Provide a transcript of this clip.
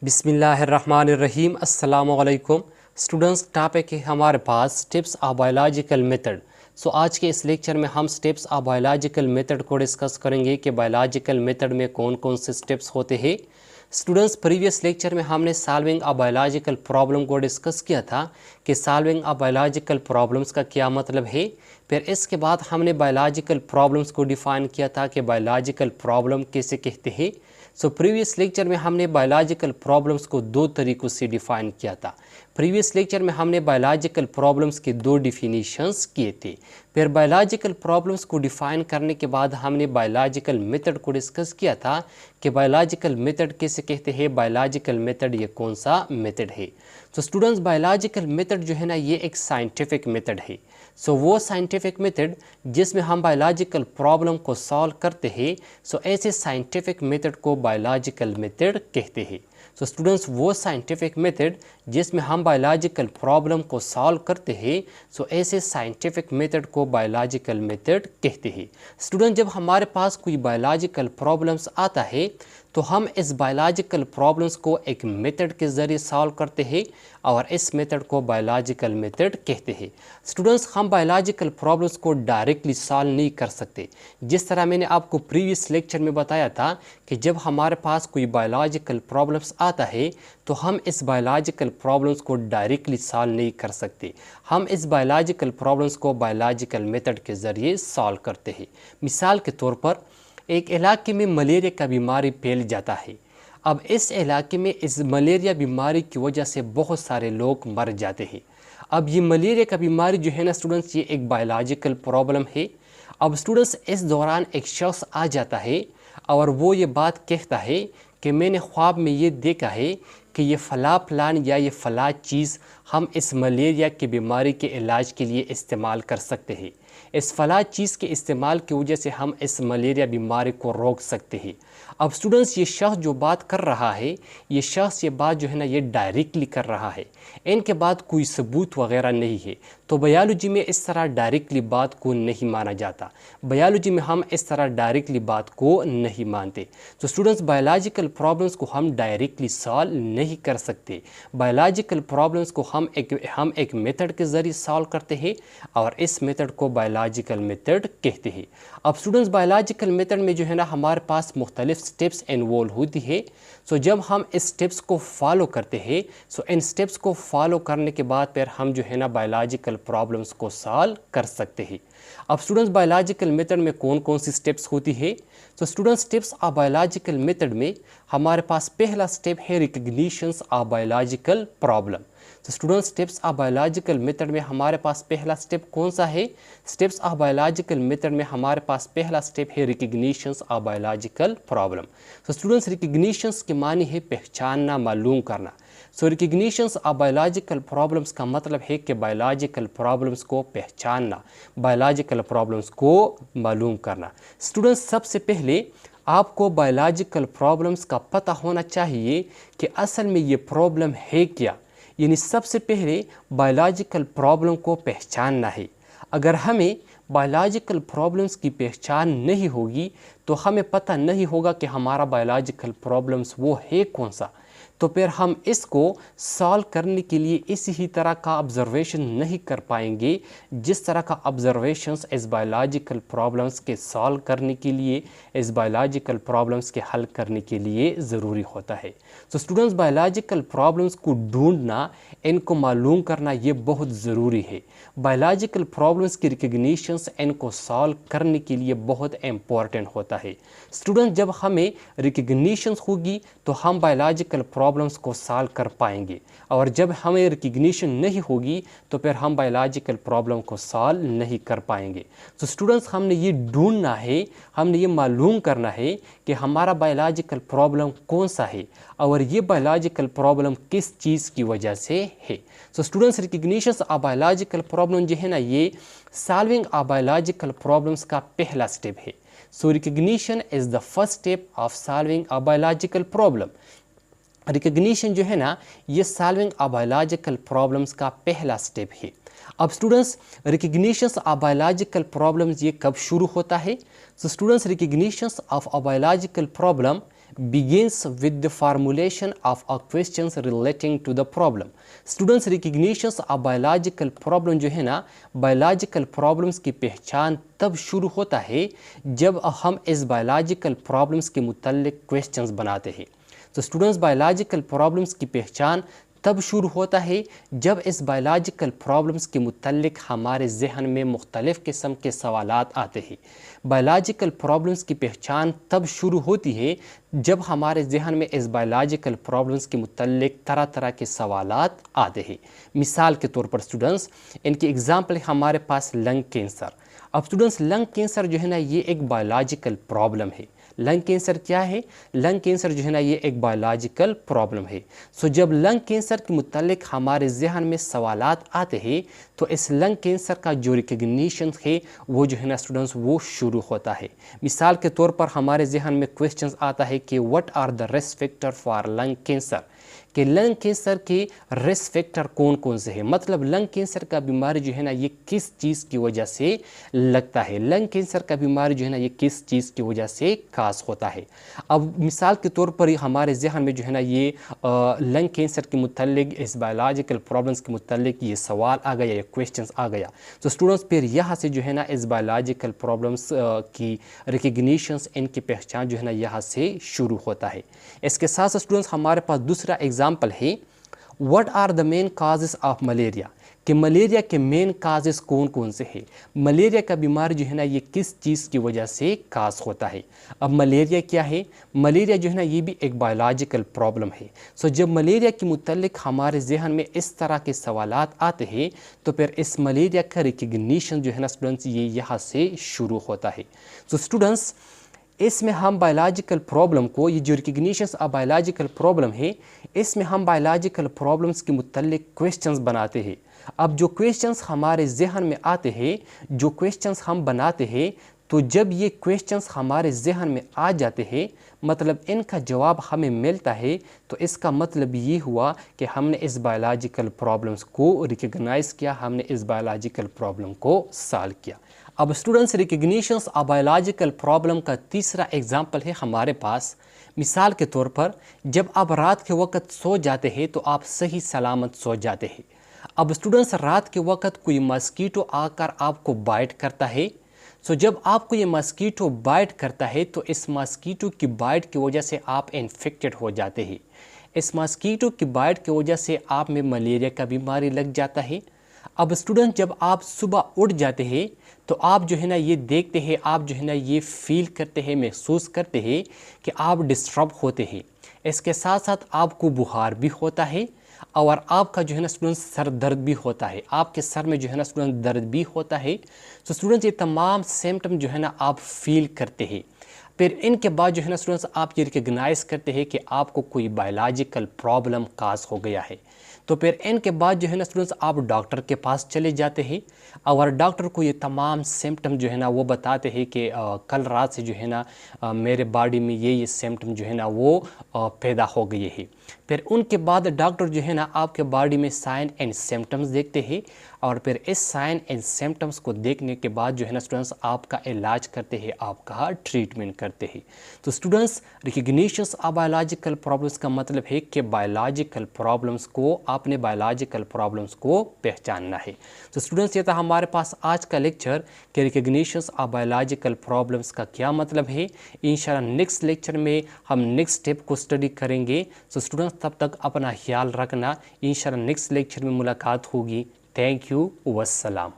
बिस्मिल्लाहिर्रहमानिर्रहीम। अस्सलामुअलैकुम students, topic है हमारे पास स्टेप्स ऑफ बायोलॉजिकल मेथड। आज के इस लेक्चर में हम स्टेप्स ऑफ बायोलॉजिकल मेथड को डिस्कस करेंगे कि बायोलॉजिकल मेथड में कौन कौन से स्टेप्स होते हैं। स्टूडेंट्स, प्रीवियस लेक्चर में हमने सॉल्विंग ऑफ बायोलॉजिकल प्रॉब्लम को डिस्कस किया था कि सॉल्विंग ऑफ बायोलॉजिकल प्रॉब्लम्स का क्या मतलब है। फिर इसके बाद हमने बायोलॉजिकल प्रॉब्लम्स को डिफ़ाइन किया था कि बायोलॉजिकल प्रॉब्लम कैसे कहते हैं। प्रीवियस लेक्चर में हमने बायोलॉजिकल प्रॉब्लम्स को दो तरीक़ों से डिफ़ाइन किया था। प्रीवियस लेक्चर में हमने बायोलॉजिकल प्रॉब्लम्स के दो डिफिनीशंस किए थे। फिर बायोलॉजिकल प्रॉब्लम्स को डिफ़ाइन करने के बाद हमने बायोलॉजिकल मेथड को डिस्कस किया था कि बायोलॉजिकल मेथड कैसे कहते हैं, बायोलॉजिकल मेथड ये कौन सा मेथड है। स्टूडेंट्स, बायोलॉजिकल मेथड जो है ना, ये एक साइंटिफिक मेथड है। वो साइंटिफिक मेथड जिसमें हम बायोलॉजिकल प्रॉब्लम को सॉल्व करते हैं, ऐसे साइंटिफिक मेथड को बायोलॉजिकल मेथड कहते हैं। स्टूडेंट्स, वो साइंटिफिक मेथड जिसमें हम बायोलॉजिकल प्रॉब्लम को सॉल्व करते हैं, ऐसे साइंटिफिक मेथड को बायोलॉजिकल मेथड कहते हैं। स्टूडेंट, जब हमारे पास कोई बायोलॉजिकल प्रॉब्लम्स आता है तो हम इस बायोलॉजिकल प्रॉब्लम्स को एक मेथड के ज़रिए सॉल्व करते हैं और इस मेथड को बायोलॉजिकल मेथड कहते हैं। स्टूडेंट्स, हम बायोलॉजिकल प्रॉब्लम्स को डायरेक्टली सॉल्व नहीं कर सकते। जिस तरह मैंने आपको प्रीवियस लेक्चर में बताया था कि जब हमारे पास कोई बायोलॉजिकल प्रॉब्लम्स आता है तो हम इस बायोलॉजिकल प्रॉब्लम्स को डायरेक्टली सॉल्व नहीं कर सकते। हम इस बायोलॉजिकल प्रॉब्लम्स को बायोलॉजिकल मेथड के ज़रिए सॉल्व करते हैं। मिसाल के तौर पर, एक इलाके में मलेरिया का बीमारी फैल जाता है। अब इस इलाके में इस मलेरिया बीमारी की वजह से बहुत सारे लोग मर जाते हैं। अब ये मलेरिया का बीमारी जो है ना स्टूडेंट्स, ये एक बायोलॉजिकल प्रॉब्लम है। अब स्टूडेंट्स, इस दौरान एक शख्स आ जाता है और वो ये बात कहता है कि मैंने ख्वाब में ये देखा है कि ये फ़ला प्लान या ये फ़ला चीज़ हम इस मलेरिया की बीमारी के इलाज के लिए इस्तेमाल कर सकते हैं। इस फ़ला चीज़ के इस्तेमाल की वजह से हम इस मलेरिया बीमारी को रोक सकते हैं। अब स्टूडेंट्स, ये शख्स जो बात कर रहा है, ये शख्स ये बात जो है ना, ये डायरेक्टली कर रहा है। इनके बाद कोई सबूत वगैरह नहीं है। तो बायोलॉजी में इस तरह डायरेक्टली बात को नहीं माना जाता। बायोलॉजी में हम इस तरह डायरेक्टली बात को नहीं मानते। तो स्टूडेंट्स, बायोलॉजिकल प्रॉब्लम्स को हम डायरेक्टली सॉल्व नहीं कर सकते। बायोलॉजिकल प्रॉब्लम्स को हम एक मेथड के ज़रिए सॉल्व करते हैं और इस मेथड को बायोलॉजिकल मेथड कहते हैं। अब स्टूडेंट्स, बायोलॉजिकल मेथड में जो है ना, हमारे पास मुख्तलिफ स्टेप्स इन्वॉल्व होती है। जब हम इस स्टेप्स को फॉलो करते हैं, इन स्टेप्स को फॉलो करने के बाद फिर हम जो है ना बायोलॉजिकल प्रॉब्लम्स को सॉल्व कर सकते हैं। अब स्टूडेंट्स, बायोलॉजिकल मेथड में कौन कौन सी स्टेप्स होती है? Students, steps of biological method में हमारे पास पहला स्टेप है recognitions of biological problem. Students, steps of biological method में हमारे पास पहला स्टेप कौन सा है? स्टेप्स ऑफ बायोलॉजिकल मेथड में हमारे पास पहला स्टेप है recognitions of biological problem. Students, recognitions के मानी है पहचानना, मालूम करना। रिकग्निशंस ऑफ बायोलॉजिकल प्रॉब्लम्स का मतलब है कि बायोलॉजिकल प्रॉब्लम्स को पहचानना, बायोलॉजिकल प्रॉब्लम्स को मालूम करना। स्टूडेंट्स, सबसे पहले आपको बायोलॉजिकल प्रॉब्लम्स का पता होना चाहिए कि असल में ये प्रॉब्लम है क्या। यानी सबसे पहले बायोलॉजिकल प्रॉब्लम को पहचानना है। अगर हमें बायोलॉजिकल प्रॉब्लम्स की पहचान नहीं होगी तो हमें पता नहीं होगा कि हमारा बायोलॉजिकल प्रॉब्लम्स वो है कौन सा। तो फिर हम इसको सॉल्व करने के लिए इसी ही तरह का ऑब्जर्वेशन नहीं कर पाएंगे जिस तरह का ऑब्जर्वेशंस इस बायोलॉजिकल प्रॉब्लम्स के सॉल्व करने के लिए, इस बायोलॉजिकल प्रॉब्लम्स के हल करने के लिए ज़रूरी होता है। स्टूडेंट्स, बायोलॉजिकल प्रॉब्लम्स को ढूंढना, इनको मालूम करना ये बहुत ज़रूरी है। बायोलॉजिकल प्रॉब्लम्स की रिकग्निशंस इनको सॉल्व करने के लिए बहुत इम्पॉर्टेंट होता है। स्टूडेंट, जब हमें रिकग्निशंस होगी तो हम बायोलॉजिकल प्रॉब्लम्स को सॉल्व कर पाएंगे, और जब हमें रिकग्निशन नहीं होगी तो फिर हम बायोलॉजिकल प्रॉब्लम को सॉल्व नहीं कर पाएंगे। स्टूडेंट्स, हमने ये ढूंढना है, हमने ये मालूम करना है कि हमारा बायोलॉजिकल प्रॉब्लम कौन सा है और ये बायोलॉजिकल प्रॉब्लम किस चीज़ की वजह से है। Students, recognitions of biological problem जो है ना, ये सॉल्विंग ऑफ बायोलॉजिकल प्रॉब्लम्स का पहला स्टेप है। Recognition is the first step of solving a biological problem. Recognition जो है ना, ये सॉल्विंग ऑफ बायोलॉजिकल प्रॉब्लम्स का पहला स्टेप है। अब students, recognitions of biological problems ये कब शुरू होता है? Students, recognitions of a biological problem begins with the formulation of a questions relating to the problem. Students recognitions of biological problem जो है ना, बायोलॉजिकल प्रॉब्लम्स की पहचान तब शुरू होता है जब हम इस बायोलॉजिकल प्रॉब्लम्स के मुतल्लिक क्वेश्चंस बनाते हैं। तो स्टूडेंट्स बायोलॉजिकल प्रॉब्लम्स की पहचान तब शुरू होता है जब इस बायोलॉजिकल प्रॉब्लम्स के मुतल्लिक हमारे जहन में मुख्तलिफ़ किस्म के सवालात आते हैं। बायोलॉजिकल प्रॉब्लम्स की पहचान तब शुरू होती है जब हमारे जहन में इस बायोलॉजिकल प्रॉब्लम्स के मुतल्लिक तरह तरह के सवालात आते हैं। मिसाल के तौर पर स्टूडेंट्स, इनकी एग्ज़ाम्पल हमारे पास लंग कैंसर। अब स्टूडेंट्स लंग कैंसर जो है ना, ये एक बायोलॉजिकल प्रॉब्लम है। लंग कैंसर क्या है? लंग कैंसर जो है ना, ये एक बायोलॉजिकल प्रॉब्लम है। सो जब लंग कैंसर के मुतालिक हमारे जहन में सवालात आते हैं तो इस लंग कैंसर का जो रिकग्निशन है वो जो है ना स्टूडेंट्स वो शुरू होता है। मिसाल के तौर पर हमारे जहन में क्वेश्चन आता है कि what are the risk factor for lung cancer, कि लंग कैंसर के रिस्क फैक्टर कौन कौन से हैं। मतलब लंग कैंसर का बीमारी जो है ना ये किस चीज़ की वजह से लगता है, लंग कैंसर का बीमारी जो है ना ये किस चीज़ की वजह से खास होता है। अब मिसाल के तौर पर हमारे जहन में जो है ना ये लंग कैंसर के मुतल्लिक, इस बायोलॉजिकल प्रॉब्लम्स के मुतल्लिक ये सवाल आ गया, ये क्वेश्चंस आ गया। तो स्टूडेंट्स फिर यहाँ से जो है ना इस बायोलॉजिकल प्रॉब्लम्स की रिकग्निशंस, इनकी पहचान जो है ना यहाँ से शुरू होता है। इसके साथ साथ स्टूडेंट्स हमारे पास दूसरा एग्जाम्पल है, what are the main causes of malaria, कि मलेरिया के मेन काजेस कौन कौन से हैं। मलेरिया का बीमारी जो है ना ये किस चीज़ की वजह से काज होता है। अब मलेरिया क्या है? मलेरिया जो है ना ये भी एक बायोलॉजिकल प्रॉब्लम है। सो जब मलेरिया के मुतल्लिक हमारे जहन में इस तरह के सवालात आते हैं तो फिर इस मलेरिया का रिकग्निशन जो है ना स्टूडेंट्स ये यहाँ से शुरू होता है। सो स्टूडेंट्स इसमें हम बायोलॉजिकल प्रॉब्लम को, ये जो रिकग्निशन ऑफ बायोलॉजिकल प्रॉब्लम है, इसमें हम बायोलॉजिकल प्रॉब्लम्स के मुतल्लिक क्वेश्चंस बनाते हैं। अब जो क्वेश्चंस हमारे जहन में आते हैं, जो क्वेश्चंस हम बनाते हैं, तो जब ये क्वेश्चंस हमारे जहन में आ जाते हैं, मतलब इनका जवाब हमें मिलता है, तो इसका मतलब ये हुआ कि हमने इस बायोलॉजिकल प्रॉब्लम्स को रिकग्नाइज़ किया, हमने इस बायोलॉजिकल प्रॉब्लम को सॉल्व किया। अब students recognitions of biological problem का तीसरा एग्जाम्पल है हमारे पास। मिसाल के तौर पर जब आप रात के वक्त सो जाते हैं तो आप सही सलामत सो जाते हैं। अब स्टूडेंट्स रात के वक्त कोई मस्कीटो आकर आपको बाइट करता है। सो जब आपको ये मस्कीटो बाइट करता है तो इस मस्कीटो की बाइट की वजह से आप इन्फेक्टेड हो जाते हैं। इस मस्कीटो की बाइट की वजह से आप में मलेरिया का बीमारी लग जाता है। अब स्टूडेंट जब आप सुबह उठ जाते हैं तो आप जो है ना ये देखते हैं, आप जो है ना ये फील करते हैं, महसूस करते हैं कि आप डिस्टर्ब होते हैं। इसके साथ साथ आपको बुखार भी होता है और आपका जो है ना स्टूडेंट सर दर्द भी होता है, आपके सर में जो है ना स्टूडेंट दर्द भी होता है। तो स्टूडेंट्स ये तमाम सिम्टम जो है ना आप फील करते हैं। फिर इनके बाद जो है ना स्टूडेंट्स आप ये रिकग्नाइज़ करते हैं कि आपको कोई बायोलॉजिकल प्रॉब्लम काज हो गया है। तो फिर इनके बाद जो है ना स्टूडेंट्स आप डॉक्टर के पास चले जाते हैं और डॉक्टर को ये तमाम सिम्टम जो है ना वो बताते हैं कि कल रात से जो है ना मेरे बॉडी में ये सिम्टम जो है ना वो पैदा हो गए हैं। फिर उनके बाद डॉक्टर जो है ना आपके बॉडी में साइन एंड सिम्टम्स देखते हैं और फिर इस साइन एंड सिम्टम्स को देखने के बाद जो है ना स्टूडेंट्स आपका इलाज करते हैं, आपका ट्रीटमेंट करते हैं। तो students recognitions of biological problems का मतलब है कि बायोलॉजिकल प्रॉब्लम्स को, आपने बायोलॉजिकल प्रॉब्लम्स को पहचानना है। तो स्टूडेंट्स ये था हमारे पास आज का लेक्चर कि रिकग्निशंस ऑफ बायोलॉजिकल प्रॉब्लम्स का क्या मतलब है। इंशाल्लाह नेक्स्ट लेक्चर में हम नेक्स्ट स्टेप को स्टडी करेंगे। तो स्टूडेंट्स तब तक अपना ख्याल रखना, इंशाल्लाह नेक्स्ट लेक्चर में मुलाकात होगी। Thank you, वस्सलाम।